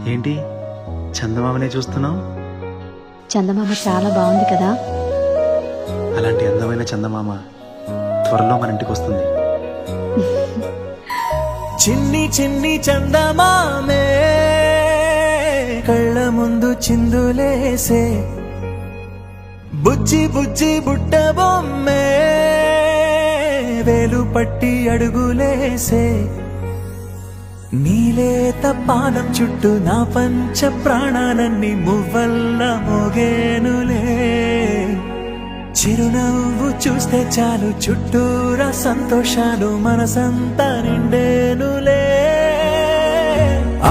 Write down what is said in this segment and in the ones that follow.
ఏంటి చందమామనే చూస్తున్నావు? చందమామ చాలా బాగుంది కదా. అలాంటి అందమైన చందమామ త్వరలో మన ఇంటికి వస్తుంది. చిన్ని చిన్ని చందమామే కళ్ళ ముందు చిందులేసే, బుజ్జి బుజ్జి బుట్ట బొమ్మే వేలు పట్టి అడుగులేసే, నీలేత పానం చుట్టూ నా పంచ ప్రాణాలన్నీ మువ్వల్ల మోగేనులే. చిరునవ్వు చూస్తే చాలు చుట్టూరా సంతోషాలు మనసంతా నిండేనులే.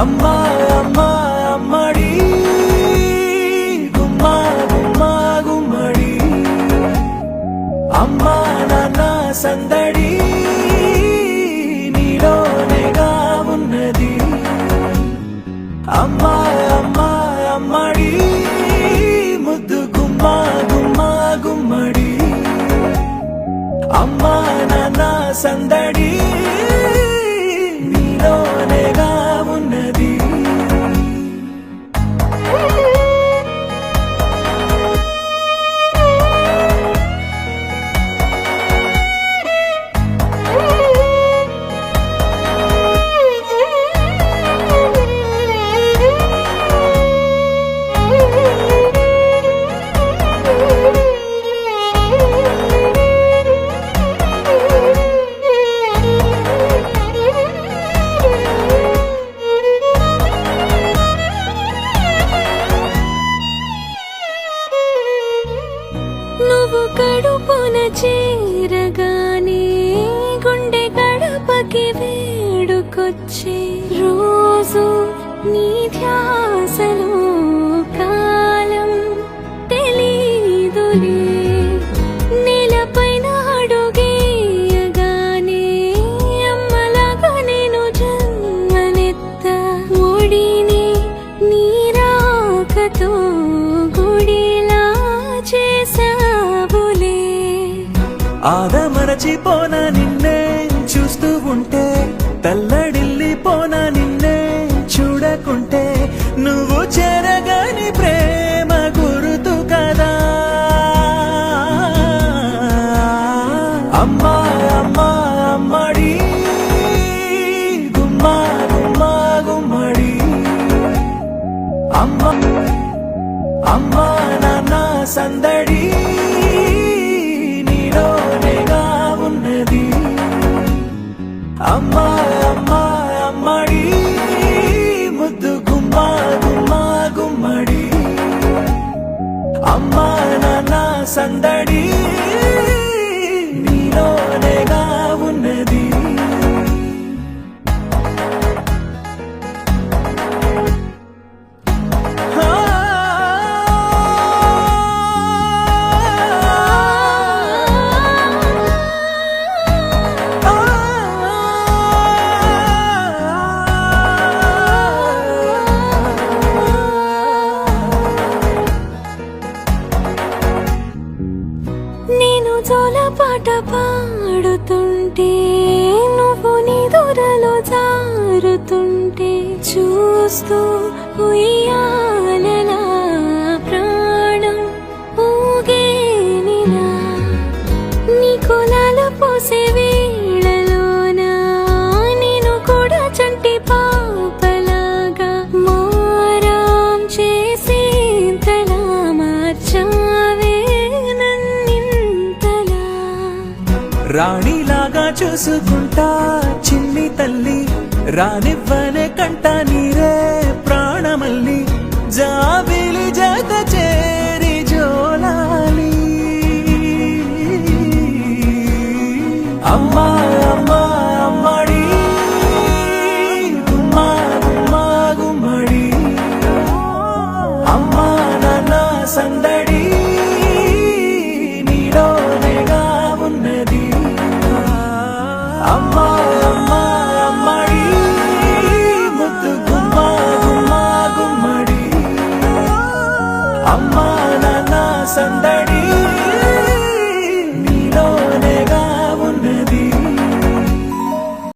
అమ్మా అమ్మా అమ్మడి గుమ్మా గుమ్మా గుమ్మడి, అమ్మా నాన్న సందడి నీలోనేగా ఉన్నది. అమ్మా అమ్మా అమ్మడి ముద్దు గుమ్మా గుమ్మా గుమ్మడి, అమ్మా నాన్న సందడి నీలోనేగా ఉన్నది. నువ్వు కడుపున చేరగానే గుండె గడపకి వేడుకొచ్చే, రోజు నీ ధ్యాసలో కాలం తెలీదులే. నేలపైన అడుగేయగానే అమ్మలాగా నేను జన్మనెత్త, ఒడిని నీ రాకతో గుడిలా చేసావులే. ఆదమరచిపోన నిన్నే చూస్తూ ఉంటే, తల్లడిల్లిపోన నిన్నే చూడకుంటే, నువ్వు చెరగని ప్రేమ గురుతు కదా. అమ్మా అమ్మా అమ్మడి గుమ్మా గుమ్మా గుమ్మడి, అమ్మ అమ్మా నాన్న సందడి నీలోనేగా ఉన్నది. అమ్మా అమ్మా అమ్మడి ముద్దు గుమ్మా గుమ్మా గుమ్మడి, అమ్మా నాన్న సందడి నీలోనేగా ఉన్నది. నేను జోలపాట పాడుతుంటే, నువ్వు నిదురలో జారుతుంటే, చూస్తూ ఉయ్యాలలా ప్రాణం ఊగేనిలా. నీ కులాల పోసే వేళలోన నేను కూడా చంటి పాపలాగా మారాం చేసేంతలా మార్చావే నన్నింతలా. రాణిలాగా చూసుకుంటా చిన్ని తల్లి, రానివ్వనే కంట నీ